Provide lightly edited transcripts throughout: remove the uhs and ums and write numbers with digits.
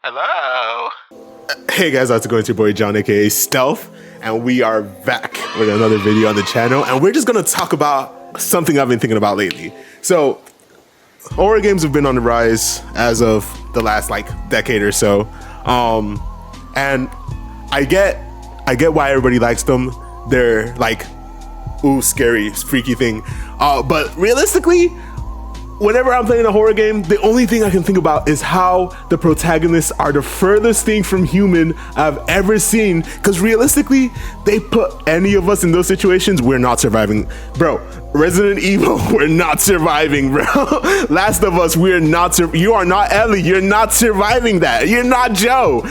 Hello. Hey guys, how's it going? It's your boy John, aka Stealth, and we are back with another video on the channel, and we're just gonna talk about something I've been thinking about lately. So, horror games have been on the rise as of the last decade or so, and I get why everybody likes them. They're like, ooh, scary, freaky thing, but realistically, whenever I'm playing a horror game, the only thing I can think about is how the protagonists are the furthest thing from human I've ever seen. Because realistically, they put any of us in those situations, we're not surviving. Bro, Resident Evil, we're not surviving, bro. Last of Us, we're not. You are not Ellie. You're not surviving that. You're not Joe.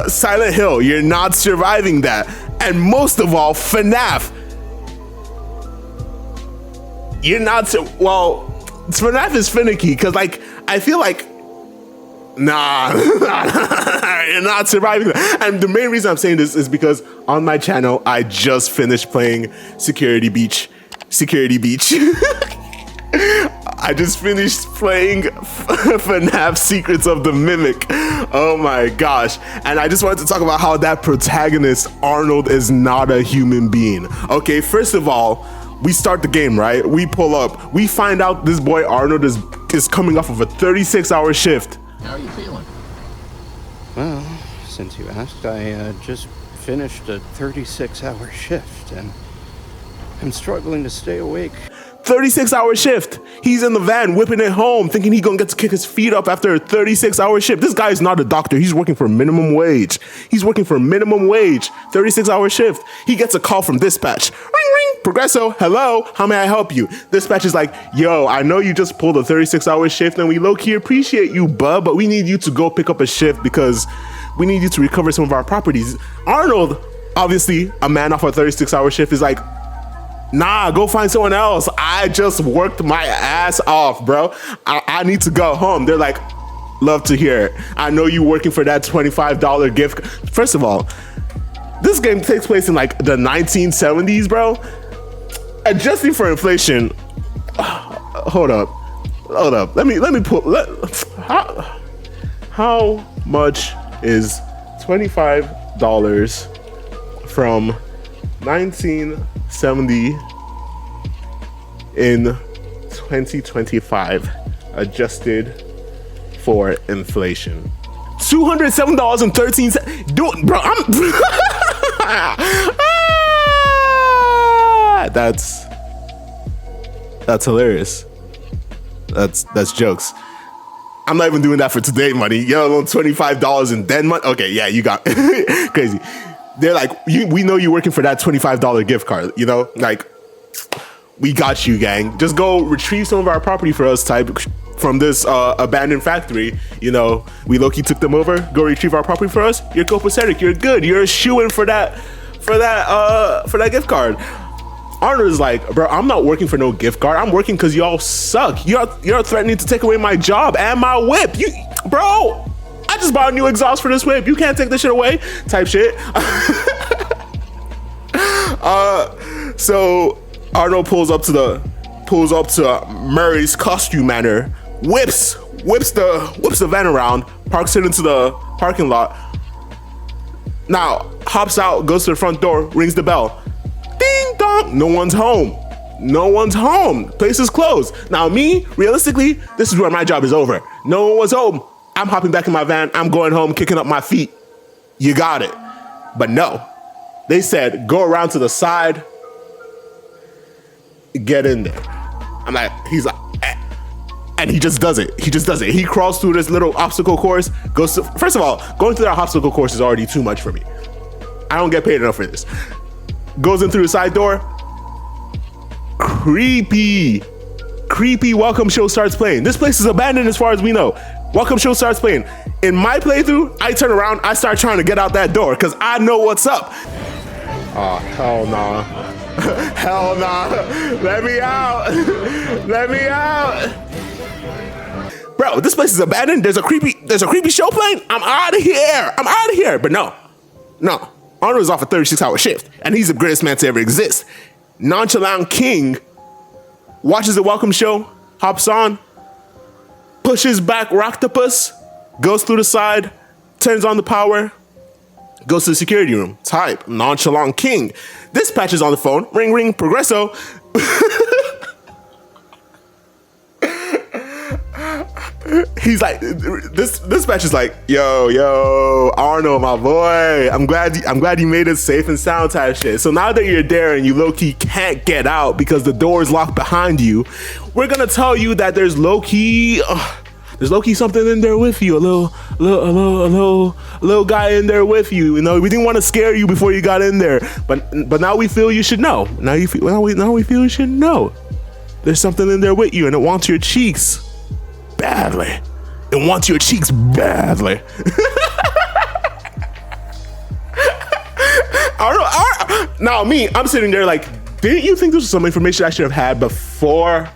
Silent Hill, you're not surviving that. And most of all, FNAF. You're not, well, FNAF is finicky, because, I feel like, nah, you're not surviving that. And the main reason I'm saying this is because on my channel, I just finished playing Security Beach. I just finished playing FNAF Secrets of the Mimic. Oh my gosh. And I just wanted to talk about how that protagonist, Arnold, is not a human being. Okay, first of all, we start the game, right? We pull up. We find out this boy Arnold is coming off of a 36-hour shift. How are you feeling? Well, since you asked, I just finished a 36-hour shift, and I'm struggling to stay awake. 36-hour shift. He's in the van whipping it home, thinking he's gonna get to kick his feet up after a 36-hour shift. This guy is not a doctor. He's working for minimum wage. 36-hour shift. He gets a call from dispatch. Ring, ring. Progresso, hello, how may I help you? Dispatch is like, yo, I know you just pulled a 36-hour shift and we low-key appreciate you, bub, but we need you to go pick up a shift because we need you to recover some of our properties. Arnold, obviously a man off a 36-hour shift, is like, nah, go find someone else. I just worked my ass off, bro. I need to go home. They're like, love to hear it. I know you working for that $25 gift. First of all, this game takes place in the 1970s, bro. Adjusting for inflation. Hold up. Let me pull. How much is $25 from 1970 in 2025 adjusted for inflation? $207.13. Dude, bro, that's hilarious. That's jokes. I'm not even doing that for today money. Yo, $25 in then money. Okay, yeah, you got crazy. They're like, we know you're working for that $25 gift card, you know? We got you, gang. Just go retrieve some of our property for us from this abandoned factory. You know, we low-key took them over. Go retrieve our property for us. You're copacetic. You're good. You're a shoo-in for that gift card. Arnold is like, bro, I'm not working for no gift card. I'm working because y'all suck. You're threatening to take away my job and my whip. Bro, I just bought a new exhaust for this whip. You can't take this shit away, type shit. So Arnold pulls up to Murray's costume manor, whips the van around, parks it into the parking lot. Now hops out, goes to the front door, rings the bell. Ding dong, no one's home. Place is closed. Now me, realistically, this is where my job is over. No one was home. I'm hopping back in my van. I'm going home, kicking up my feet. You got it. But no, they said, go around to the side, get in there. He's like, eh. And he just does it. He crawls through this little obstacle course. First of all, going through that obstacle course is already too much for me. I don't get paid enough for this. Goes in through the side door. Creepy welcome show starts playing. This place is abandoned as far as we know. Welcome show starts playing. In my playthrough, I turn around, I start trying to get out that door because I know what's up. Oh, hell nah. Hell nah. Let me out. Bro, this place is abandoned. There's a creepy show playing. I'm out of here. But no. Arnold is off a 36-hour shift, and he's the greatest man to ever exist. Nonchalant King watches the welcome show, hops on, pushes back Rocktopus, goes through the side, turns on the power, goes to the security room. Type, nonchalant king. Dispatches on the phone. Ring, ring, progresso. He's like, this dispatch is like, yo, Arnold, my boy. I'm glad you made it safe and sound type shit. So now that you're there and you low-key can't get out because the door is locked behind you, we're gonna tell you that there's low-key something in there with you. A little guy in there with you. You know, we didn't want to scare you before you got in there, but now we feel you should know. Now we feel you should know. There's something in there with you, and it wants your cheeks badly. It wants your cheeks badly. Now me, I'm sitting there like, didn't you think this was some information I should have had before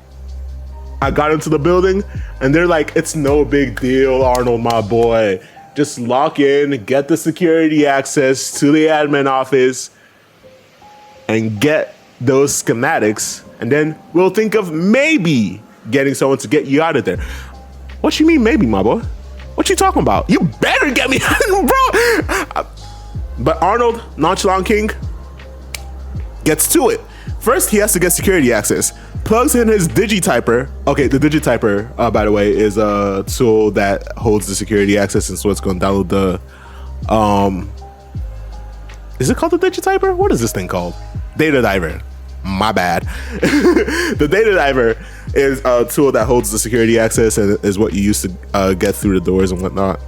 I got into the building? And they're like, it's no big deal, Arnold, my boy. Just lock in, get the security access to the admin office, and get those schematics, and then we'll think of maybe getting someone to get you out of there. What you mean maybe, my boy? What you talking about? You better get me out, bro. But Arnold, nonchalant king, gets to it. First, he has to get security access. Plugs in his digityper. Okay, the digityper, by the way, is a tool that holds the security access, and so it's going to download the, is it called the digityper? What is this thing called? Data diver. My bad. The data diver is a tool that holds the security access and is what you use to get through the doors and whatnot.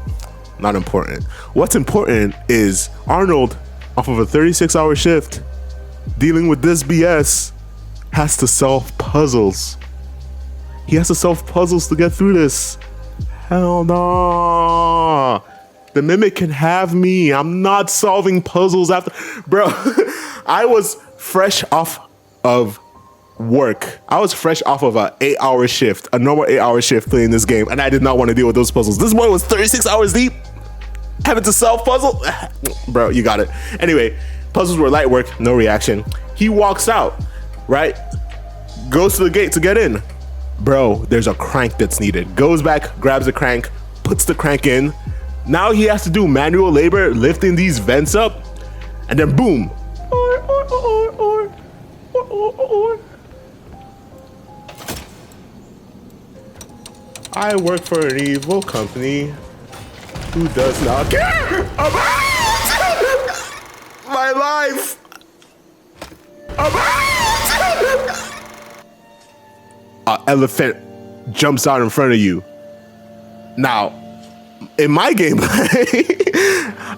Not important. What's important is Arnold, off of a 36-hour shift, dealing with this BS, has to solve puzzles. He has to solve puzzles to get through this. Hell no. The mimic can have me. I'm not solving puzzles after. Bro, I was fresh off of work. I was fresh off of a 8-hour shift, a normal 8-hour shift playing this game, and I did not want to deal with those puzzles. This boy was 36 hours deep, having to solve puzzle. Bro, you got it. Anyway, puzzles were light work, no reaction. He walks out, right? Goes to the gate to get in. Bro, there's a crank that's needed. Goes back, grabs the crank, puts the crank in. Now he has to do manual labor, lifting these vents up, and then boom. I work for an evil company who does not care about my life. An elephant jumps out in front of you. Now, in my gameplay,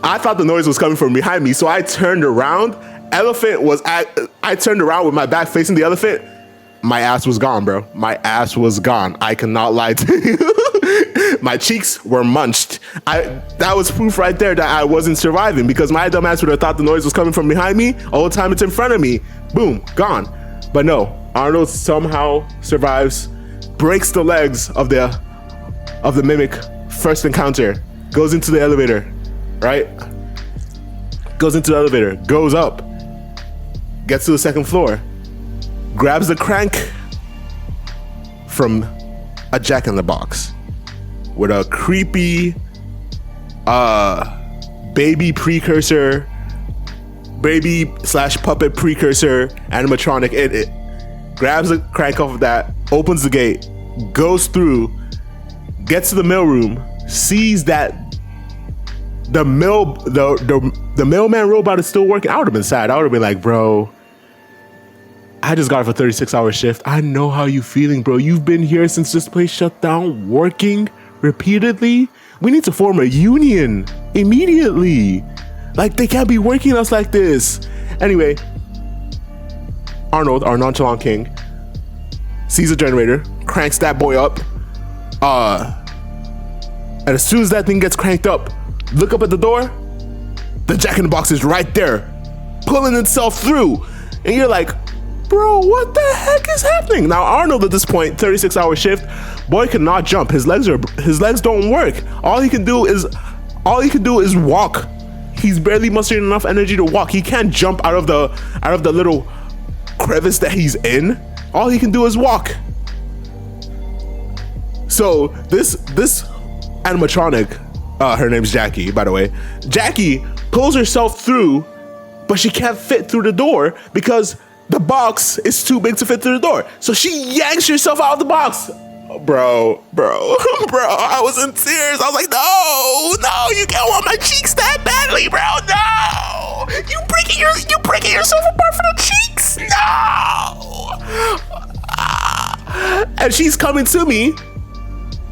I thought the noise was coming from behind me, so I turned around. I turned around with my back facing the elephant. My ass was gone, bro. My ass was gone. I cannot lie to you. My cheeks were munched. That was proof right there that I wasn't surviving, because my dumb ass would have thought the noise was coming from behind me. All the time it's in front of me. Boom, gone. But no, Arnold somehow survives, breaks the legs of the mimic first encounter, goes into the elevator, right? Goes into the elevator, goes up, gets to the second floor, grabs the crank from a jack-in-the-box with a creepy baby/puppet precursor animatronic in it. Grabs the crank off of that, opens the gate, goes through, gets to the mailroom, sees that the mailman robot is still working. I would have been sad. I would have been like, bro, I just got off a 36-hour shift. I know how you feeling, bro. You've been here since this place shut down, working repeatedly. We need to form a union immediately. Like, they can't be working us like this. Anyway, Arnold, our nonchalant king, sees a generator, cranks that boy up. And as soon as that thing gets cranked up, look up at the door, the jack-in-the-box is right there, pulling itself through. And you're like, bro, what the heck is happening? Now, Arnold at this point, 36-hour shift, boy cannot jump. His legs don't work. All he can do is walk. He's barely mustering enough energy to walk. He can't jump out of the little crevice that he's in. All he can do is walk. So this animatronic, her name's Jackie, by the way. Jackie pulls herself through, but she can't fit through the door because the box is too big to fit through the door. So she yanks herself out of the box. Bro, I was in tears. I was like, no, you can't want my cheeks that badly, bro. No, you breaking yourself apart for the cheeks. No. And she's coming to me,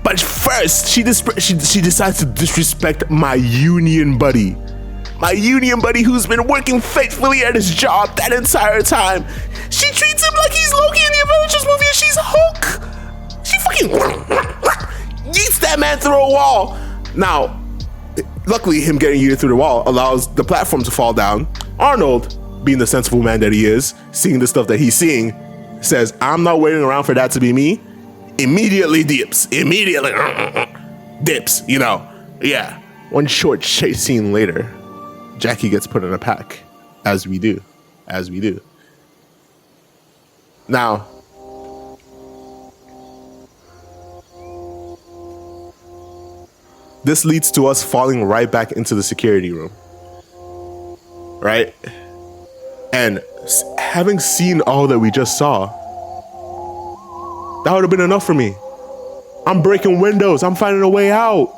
but first she decides to disrespect my union buddy. My union buddy who's been working faithfully at his job that entire time. She treats him like he's Loki in the Avengers movie and she's Hulk. She fucking yeets that man through a wall. Now, luckily him getting yeeted through the wall allows the platform to fall down. Arnold, being the sensible man that he is, seeing the stuff that he's seeing, says, I'm not waiting around for that to be me. Immediately dips. Dips, you know. Yeah. One short chase scene later, Jackie gets put in a pack, as we do. Now, this leads to us falling right back into the security room, right? And having seen all that we just saw, that would have been enough for me. I'm breaking windows, I'm finding a way out.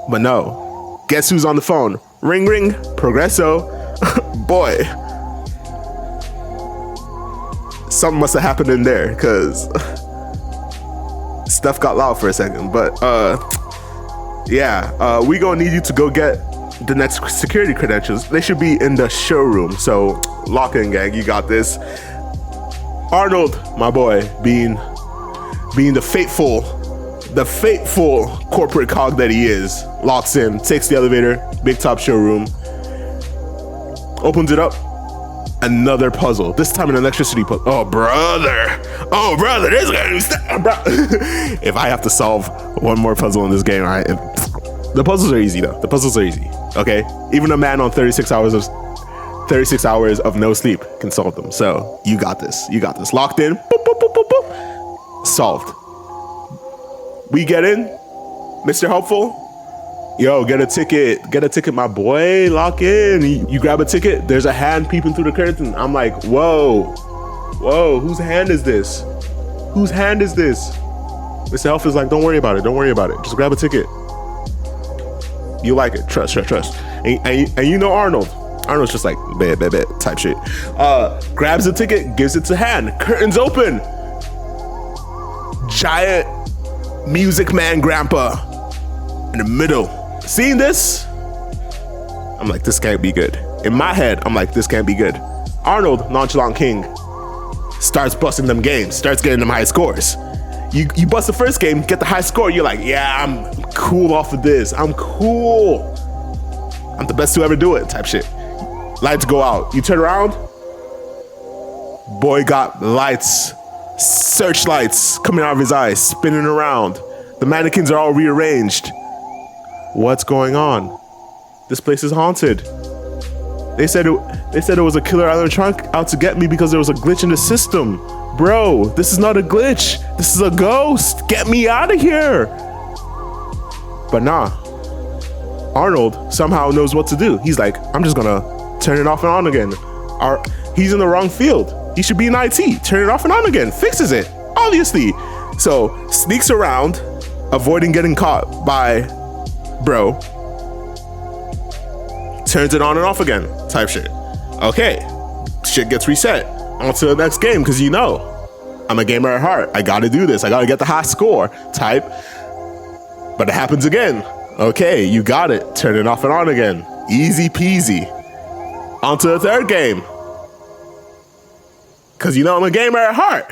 But no, guess who's on the phone? Ring, ring, Progresso. Boy, something must have happened in there because stuff got loud for a second. But yeah, we gonna need you to go get the next security credentials. They should be in the showroom. So lock in, gang, you got this. Arnold, my boy, being the fateful corporate cog that he is, locks in, takes the elevator, big top showroom, opens it up, another puzzle, this time an electricity puzzle. Oh brother, this is gonna be if I have to solve one more puzzle in this game, the puzzles are easy though. The puzzles are easy, okay? Even a man on 36 hours of no sleep can solve them. So you got this. Locked in, boop, boop, boop, boop, boop. Solved. We get in, Mr. Helpful. Yo, get a ticket, my boy. Lock in. You grab a ticket. There's a hand peeping through the curtain. I'm like, whoa, whose hand is this? Mr. Helpful is like, don't worry about it. Just grab a ticket. You like it. Trust. And you know Arnold. Arnold's just like, bet, type shit. Grabs the ticket, gives it to hand. Curtains open. Giant Music Man Grandpa in the middle. Seeing this, I'm like, this can't be good. In my head, I'm like, this can't be good. Arnold, nonchalant king, starts busting them games, starts getting them high scores. You bust the first game, get the high score, you're like, yeah, I'm cool off of this. I'm cool. I'm the best to ever do it, type shit. Lights go out. You turn around, boy got lights, searchlights coming out of his eyes, spinning around. The mannequins are all rearranged. What's going on? This place is haunted. They said it was a killer animatronic out to get me because there was a glitch in the system. Bro, this is not a glitch. This is a ghost. Get me out of here. But nah. Arnold somehow knows what to do. He's like, I'm just gonna turn it off and on again. He's in the wrong field. He should be in IT. Turn it off and on again. Fixes it, obviously. So sneaks around, avoiding getting caught by bro. Turns it on and off again, type shit. Okay, shit gets reset. On to the next game, because you know, I'm a gamer at heart. I gotta do this. I gotta get the high score, type. But it happens again. Okay, you got it. Turn it off and on again. Easy peasy. On to the third game. Because you know I'm a gamer at heart.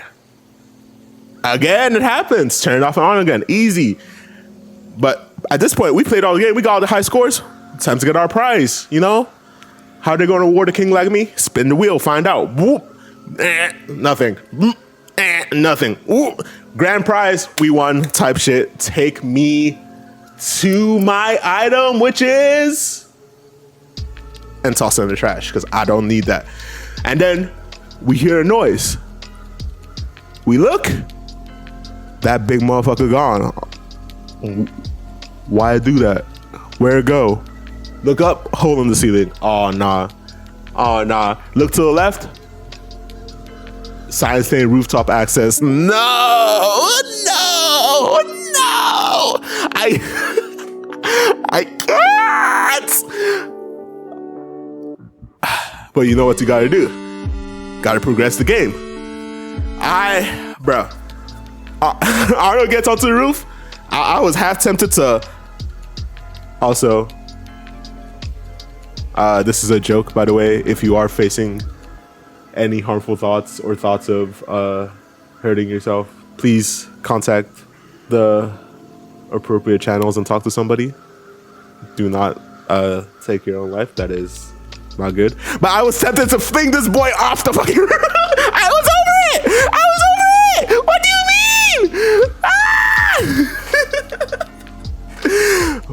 Again, it happens. Turn it off and on again. Easy. But at this point, we played all the game. We got all the high scores. Time to get our prize, you know? How are they going to reward a king like me? Spin the wheel, find out. Whoop. Nothing. Nothing. Whoop. Grand prize, we won, type shit. Take me to my item, which is... And toss it in the trash, because I don't need that. And then we hear a noise. We look. That big motherfucker gone. Why do that? Where it go? Look up, hole in the ceiling. Oh, nah. Oh, nah. Look to the left. Sign saying rooftop access. No, no, no. I can't. But you know what you gotta do? Gotta progress the game. Bro. Arnold gets onto the roof. I was half tempted to. Also, this is a joke, by the way. If you are facing any harmful thoughts or thoughts of hurting yourself, please contact the appropriate channels and talk to somebody. Do not take your own life. That is not good. But I was tempted to fling this boy off the fucking roof. I was over it. I was over it. What do you mean? Ah!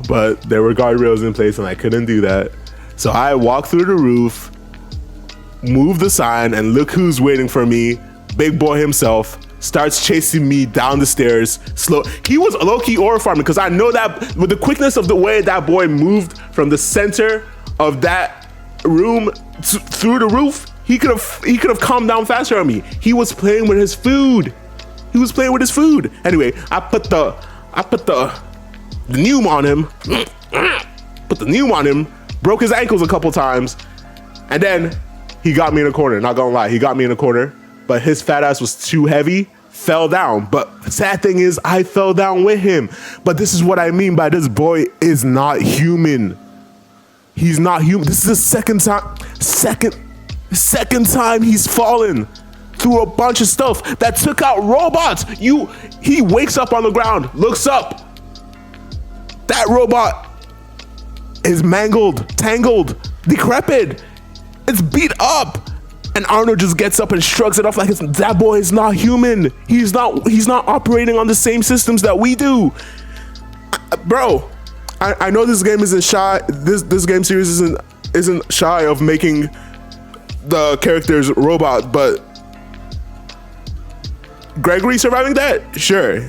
But there were guardrails in place and I couldn't do that. So I walked through the roof, moved the sign, and look who's waiting for me. Big boy himself starts chasing me down the stairs. Slow. He was low-key horrifying because I know that with the quickness of the way that boy moved from the center of that room through the roof, he could have calmed down faster on me. He was playing with his food. He was playing with his food. Anyway, I put the Neum on him. Put the Neum on him. Broke his ankles a couple times, and then he got me in a corner. Not gonna lie, he got me in a corner, but his fat ass was too heavy, fell down. But the sad thing is, I fell down with him. But this is what I mean by this boy is not human. He's not human. This is the second time he's fallen through a bunch of stuff that took out robots. He wakes up on the ground, looks up. That robot is mangled, tangled, decrepit. It's beat up. And Arnold just gets up and shrugs it off like that boy is not human. He's not operating on the same systems that we do. Bro, I know this game isn't shy. This game series isn't shy of making the characters robot, but Gregory surviving that? Sure.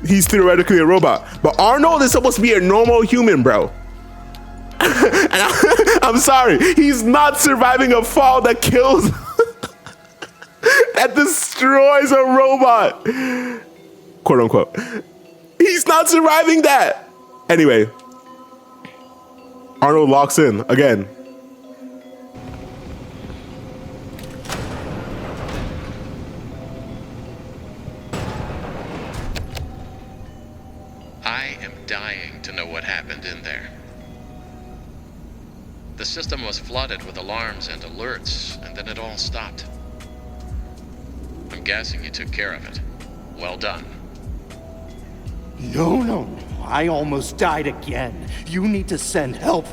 He's theoretically a robot. But Arnold is supposed to be a normal human, bro. And I'm sorry, he's not surviving a fall that kills, that destroys a robot, quote unquote. He's not surviving that. Anyway, Arnold locks in again. I am dying to know what happened in there. The system was flooded with alarms and alerts, and then it all stopped. I'm guessing you took care of it. Well done. No. I almost died again. You need to send help.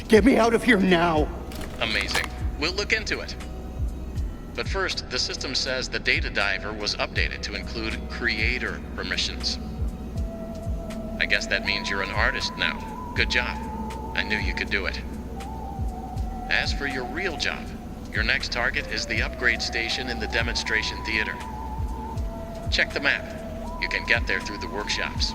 Get me out of here now. Amazing. We'll look into it. But first, the system says the data diver was updated to include creator permissions. I guess that means you're an artist now. Good job. I knew you could do it. As for your real job, your next target is the upgrade station in the demonstration theater. Check the map. You can get there through the workshops.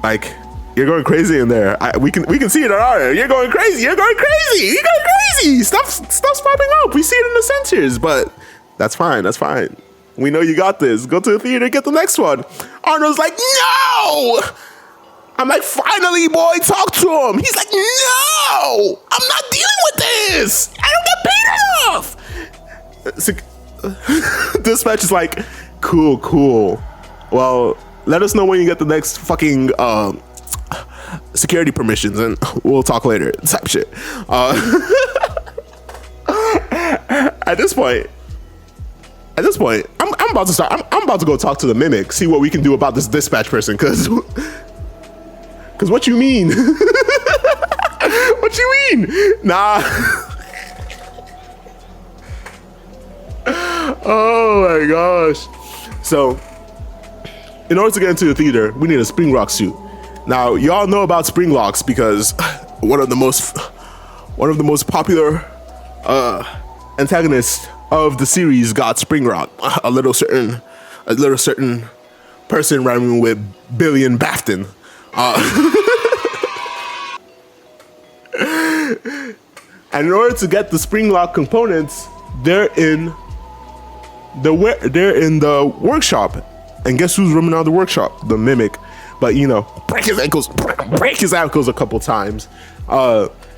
Like, you're going crazy in there. We can see it on our end. You're going crazy. You're going crazy. You're going crazy. Stuff's popping up. We see it in the sensors, but that's fine. That's fine. We know you got this. Go to the theater, get the next one. Arnold's like, no! I'm like, finally, boy, talk to him. He's like, no, I'm not dealing with this. I don't get paid enough. Dispatch is like, cool. Well, let us know when you get the next fucking security permissions and we'll talk later type shit. At this point, I'm about to start. I'm about to go talk to the mimic, see what we can do about this dispatch person, because what you mean? What you mean? Nah. Oh my gosh. So, in order to get into the theater, we need a spring lock suit. Now, y'all know about spring locks because one of the most popular antagonists of the series got spring lock. A little certain person rhyming with Billy and Bafton. And in order to get the spring lock components, they're in the workshop. And guess who's roaming out of the workshop? The mimic. But you know, break his ankles a couple times.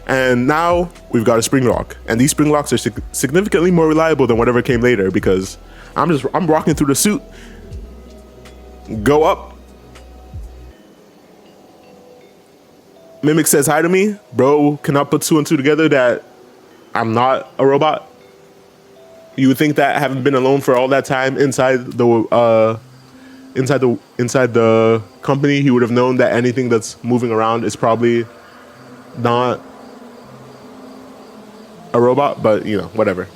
And now we've got a spring lock, and these spring locks are significantly more reliable than whatever came later, because I'm walking through the suit, go up, mimic says hi to me, bro, cannot put two and two together that I'm not a robot. You would think that having been alone for all that time inside the company, he would have known that anything that's moving around is probably not a robot, but you know, whatever.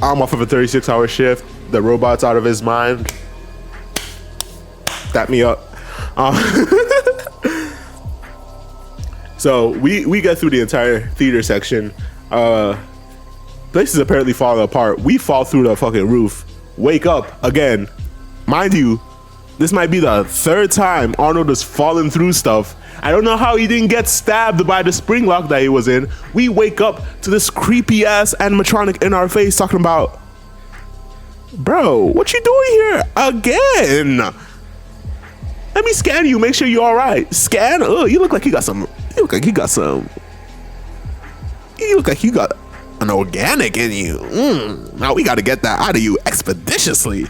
I'm off of a 36-hour shift. The robot's out of his mind. Tap me up. So we get through the entire theater section. Places apparently falling apart. We fall through the fucking roof. Wake up again. Mind you, this might be the third time Arnold has fallen through stuff. I don't know how he didn't get stabbed by the spring lock that he was in. We wake up to this creepy ass animatronic in our face talking about, bro, what you doing here again? Let me scan you, make sure you're all right. Scan? Oh, you look like you got an organic in you. Now we got to get that out of you expeditiously.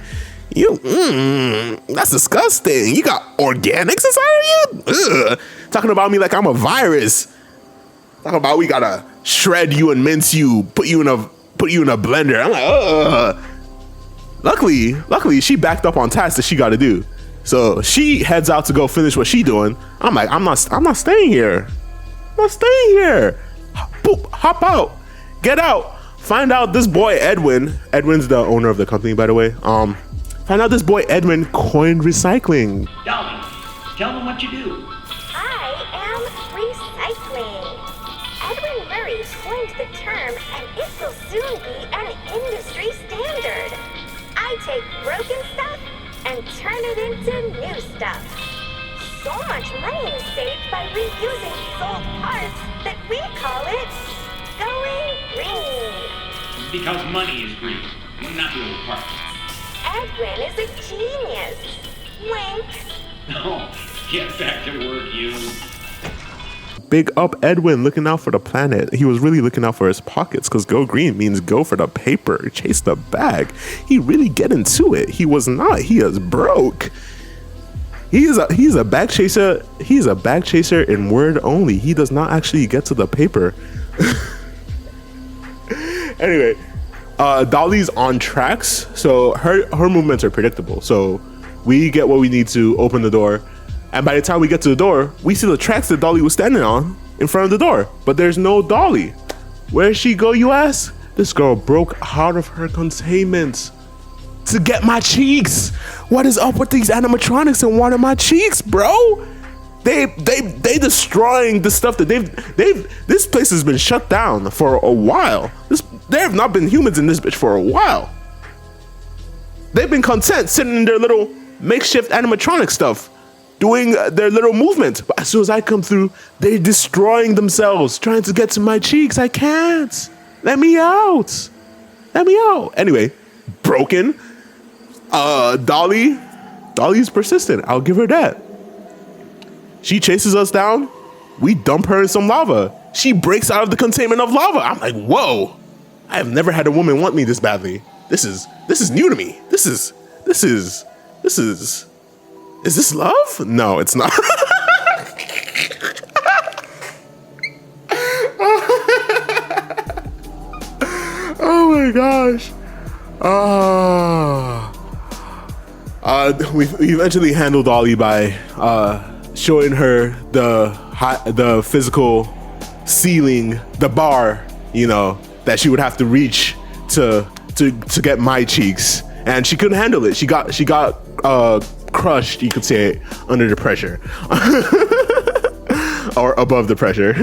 That's disgusting. You got organics inside of you? Ugh. Talking about me like I'm a virus. Talking about we gotta shred you and mince you, put you in a blender. I'm like, ugh. Luckily, she backed up on tasks that she got to do. So she heads out to go finish what she doing. I'm like, I'm not staying here. I'm not staying here. Boop, hop out, get out. Find out this boy Edwin. Edwin's the owner of the company, by the way. Find out this boy Edwin coined recycling. Dolly, tell them what you do. I am recycling. Edwin Murray coined the term, and it will soon be an industry standard. I take broken stuff and turn it into new stuff. So much money is saved by reusing sold parts that we call it going green. Because money is green, not the old part. Edwin is a genius. Wink. Oh, get back to work, you. Big up Edwin, looking out for the planet. He was really looking out for his pockets, because go green means go for the paper, chase the bag. He really get into it. He was not. He is broke. He's a bag chaser. He's a bag chaser in word only. He does not actually get to the paper. Anyway, Dolly's on tracks, so her movements are predictable. So we get what we need to open the door, and by the time we get to the door, we see the tracks that Dolly was standing on in front of the door, but there's no Dolly. Where'd she go, you ask? This girl broke out of her containment to get my cheeks. What is up with these animatronics and wanting my cheeks, bro? They destroying the stuff that this place has been shut down for a while. There have not been humans in this bitch for a while. They've been content sitting in their little makeshift animatronic stuff, doing their little movement. But as soon as I come through, they're destroying themselves, trying to get to my cheeks. I can't. Let me out. Let me out. Anyway, broken. Dolly's persistent. I'll give her that. She chases us down. We dump her in some lava. She breaks out of the containment of lava. I'm like, whoa. I have never had a woman want me this badly. This is new to me. Is this love? No, it's not. Oh my gosh. We eventually handled Dolly by showing her the physical ceiling, the bar, you know, that she would have to reach to get my cheeks, and she couldn't handle it. She got crushed, you could say, under the pressure, or above the pressure.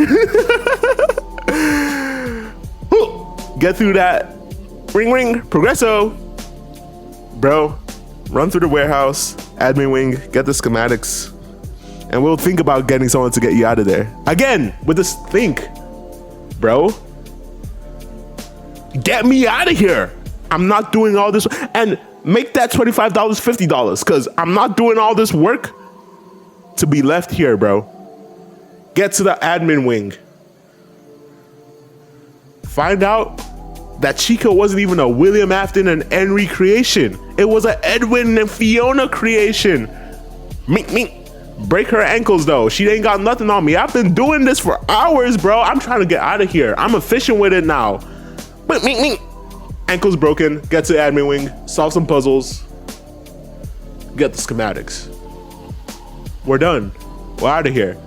Get through that. Ring ring, progresso, bro. Run through the warehouse, admin wing, get the schematics. and we'll think about getting someone to get you out of there. Again, with this think, bro. Get me out of here. I'm not doing all this. And make that $25, $50, because I'm not doing all this work to be left here, bro. Get to the admin wing. Find out that Chica wasn't even a William Afton and Henry creation. It was an Edwin and Fiona creation. Mink, mink. Break her ankles though. She ain't got nothing on me. I've been doing this for hours, bro. I'm trying to get out of here. I'm efficient with it now. Mink, mink, mink. Ankles broken. Get to the admin wing. Solve some puzzles. Get the schematics. We're done. We're out of here.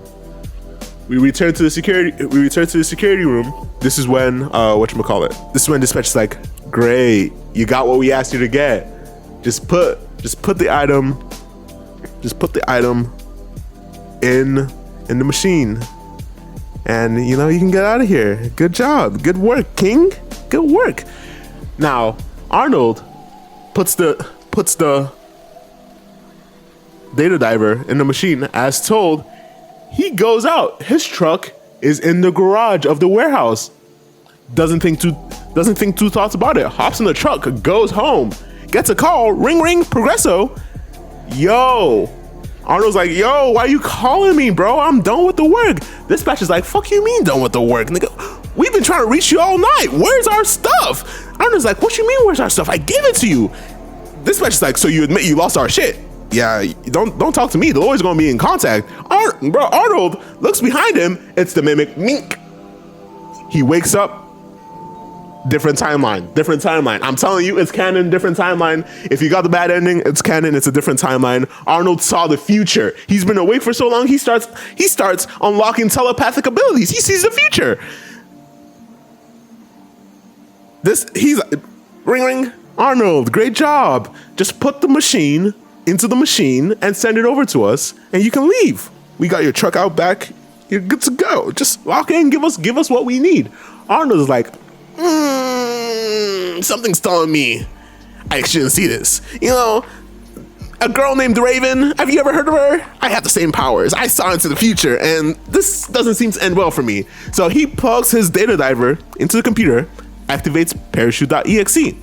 We return to the security room. This is when whatchamacallit. This is when dispatch is like, great, you got what we asked you to get. Just put the item in the machine. And you know, you can get out of here. Good job. Good work, King. Good work. Now, Arnold puts the data diver in the machine as told. He goes out. His truck is in the garage of the warehouse. Doesn't think two thoughts about it. Hops in the truck, goes home, gets a call. Ring, ring, Progresso. Yo. Arnold's like, yo, why are you calling me, bro? I'm done with the work. Dispatch is like, fuck you mean done with the work? Nigga, we've been trying to reach you all night. Where's our stuff? Arnold's like, what you mean where's our stuff? I gave it to you. Dispatch is like, so you admit you lost our shit? Yeah, don't talk to me. The lawyer's gonna be in contact. Arnold looks behind him. It's the mimic Mink. He wakes up. Different timeline. I'm telling you, it's canon. Different timeline. If you got the bad ending, it's canon. It's a different timeline. Arnold saw the future. He's been awake for so long. He starts unlocking telepathic abilities. He sees the future. He's ring, ring. Arnold, great job. Just put the machine into the machine and send it over to us, and you can leave. We got your truck out back. You're good to go. Just walk in, give us what we need. Arnold is like, something's telling me I shouldn't see this. You know, a girl named Raven. Have you ever heard of her? I have the same powers. I saw into the future, and this doesn't seem to end well for me. So he plugs his data diver into the computer, activates parachute.exe.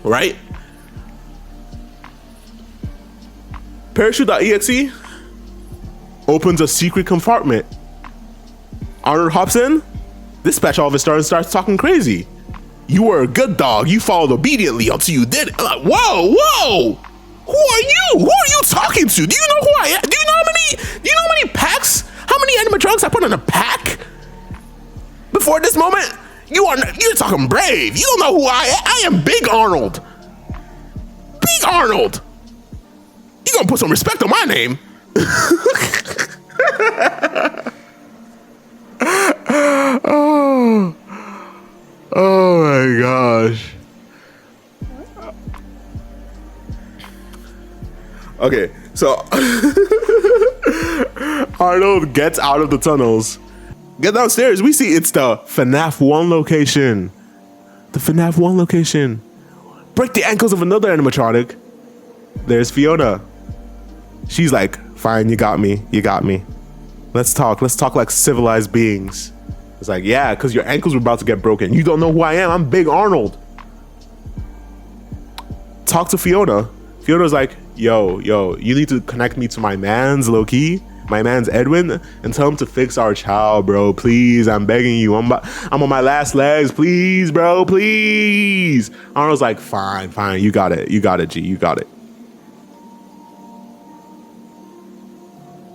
Right? Parachute.exe opens a secret compartment. Arnold hops in. Dispatch all of a sudden starts talking crazy. You were a good dog. You followed obediently until you did it. I'm like, whoa. Who are you? Who are you talking to? Do you know who I am? Do you know how many packs? How many animatronics I put in a pack? Before this moment? You're talking brave. You don't know who I am. I am Big Arnold. Big Arnold. You gonna put some respect on my name. Oh my gosh. Okay, so Arnold gets out of the tunnels. Get downstairs. We see it's the FNAF 1 location. The FNAF 1 location. Break the ankles of another animatronic. There's Fiona. She's like, fine, you got me. Let's talk like civilized beings. It's like, yeah, because your ankles were about to get broken. You don't know who I am. I'm Big Arnold. Talk to Fiona. Fiona's like, yo, you need to connect me to my man's low-key. My man's Edwin, and tell him to fix our child, bro. Please, I'm begging you. I'm on my last legs. Please, bro, please. Arnold's like, fine. You got it, G. You got it.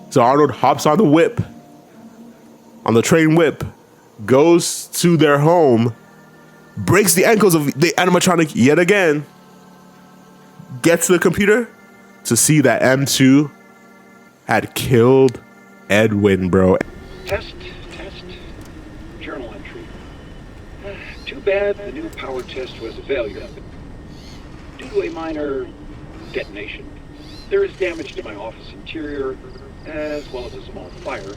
So Arnold hops on the train whip, goes to their home, breaks the ankles of the animatronic yet again, gets to the computer to see that M2 had killed Edwin, bro. Test. Journal entry. Too bad the new power test was a failure. Due to a minor detonation, there is damage to my office interior, as well as a small fire.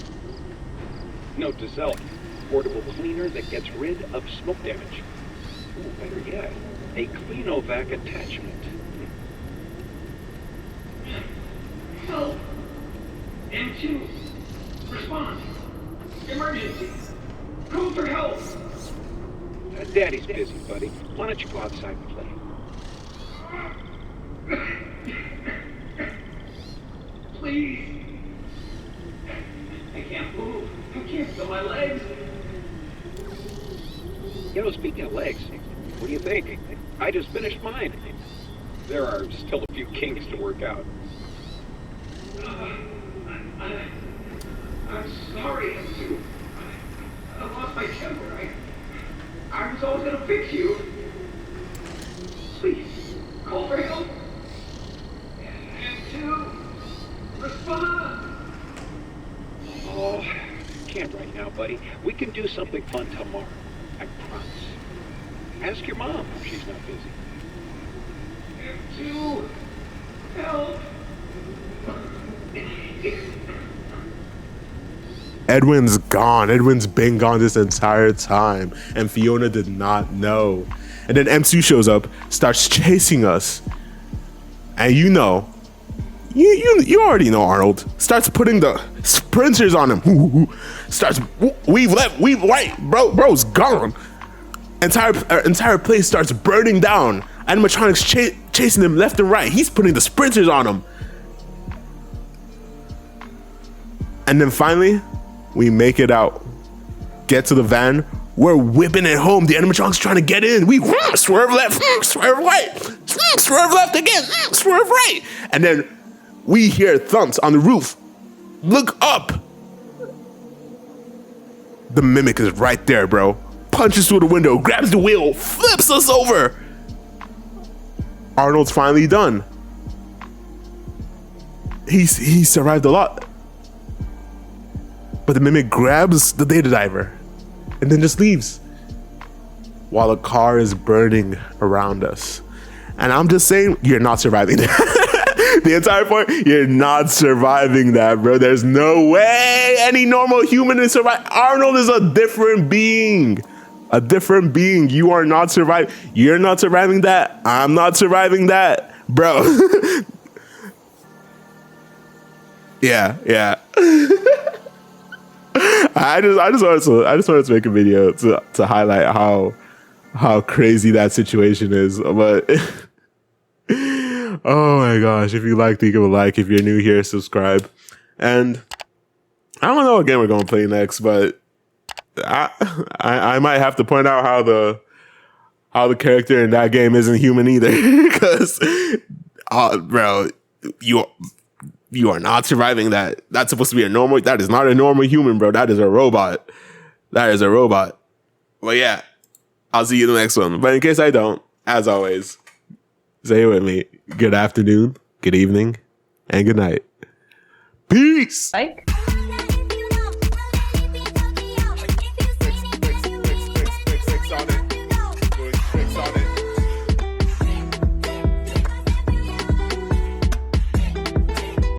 Note to self, portable cleaner that gets rid of smoke damage. Ooh, better yet, a Cleanovac attachment. M2, respond. Emergency. Call for help. Daddy's busy, buddy. Why don't you go outside and play? Please. I can't move. I can't feel my legs. You know, speaking of legs, what do you think? I just finished mine. There are still a few kinks to work out. I'm sorry, I lost my temper. I was always gonna fix you. Please, call for help. M2, respond. Oh, can't right now, buddy. We can do something fun tomorrow. I promise. Ask your mom if she's not busy. M2, help. Edwin's gone. Edwin's been gone this entire time, and Fiona did not know. And then M2 shows up, starts chasing us, and you you already know Arnold starts putting the sprinters on him. Starts weave left, weave right, bro's gone. Entire place starts burning down. Animatronics chasing him left and right. He's putting the sprinters on him, and then finally, we make it out, get to the van. We're whipping it home. The animatronic's trying to get in. We swerve left, swerve right, swerve left again, swerve right. And then we hear thumps on the roof. Look up. The mimic is right there, bro. Punches through the window, grabs the wheel, flips us over. Arnold's finally done. He survived a lot. But the mimic grabs the data diver and then just leaves while a car is burning around us. And I'm just saying, you're not surviving that. The entire point, you're not surviving that, bro. There's no way any normal human is surviving. Arnold is a different being. A different being. You are not surviving. You're not surviving that. I'm not surviving that, bro. Yeah. I just wanted to make a video to highlight how crazy that situation is. But oh my gosh, if you liked it, give a like. If you're new here, subscribe. And I don't know what game we're gonna play next, but I might have to point out how the character in that game isn't human either. Because bro, you are not surviving that. That's supposed to be a normal. That is not a normal human, bro. That is a robot. That is a robot. Well, yeah. I'll see you in the next one. But in case I don't, as always, say it with me. Good afternoon, good evening, and good night. Peace. Like.